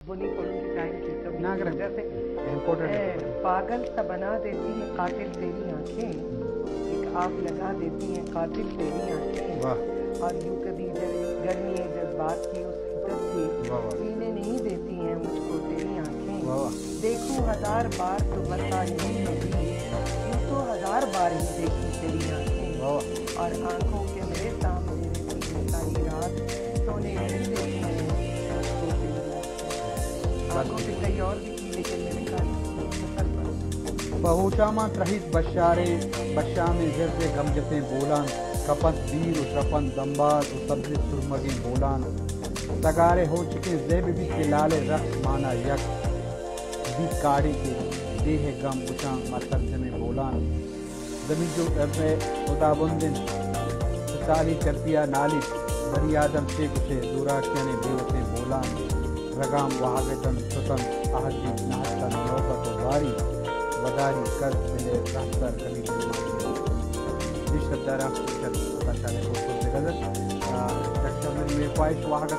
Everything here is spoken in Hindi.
वो नहीं पढ़ूंगी टाइम की कभी ना करें। जैसे इम्पोर्टेंट पागल सा बना देती है कातिल तेरी आंखें, एक आग लगा देती हैं कातिल तेरी आंखें। वाह और यूं कभी गर्मी जज्बात की उस शिद्दत से वाह वाह पीने नहीं देती हैं मुझको तेरी आंखें। वाह वाह देखूं 1000 बार तो बता नहीं होगी, यूं तो 1000 बार ही देखी तेरी आंखें। वाह और आंखों के मेरे सामने रहती है सारी रात, सोने नहीं देती हैं मुझको तेरी आंखें। आंखों से कई और भी थी लेकिन मैंने कहा सफर पर पहुँचामा त्रहित बशारे बशाम ज़िर्ज़े गमजते बोलान कपत वीर उशरफन दम्बाज सब्ज़ सुरमगे बोलान तगारे हो चुके ज़ेब भी तिलाल रक्स माना यक भी काढ़े के देह गम उछा मतर्ज में बोलान जमी जो खुदाबंदिन साली चरपिया नाली बरी आदम से कुछ दूरा कहने बेवसे बोलान रगाम वहागतन सुतन आहदी नहतन नौबत वारी वदारी कर दिले रहतर कली दिल मांगे दिश दरा चल पता चले को से गजर तक में ख्वाहिश वहागत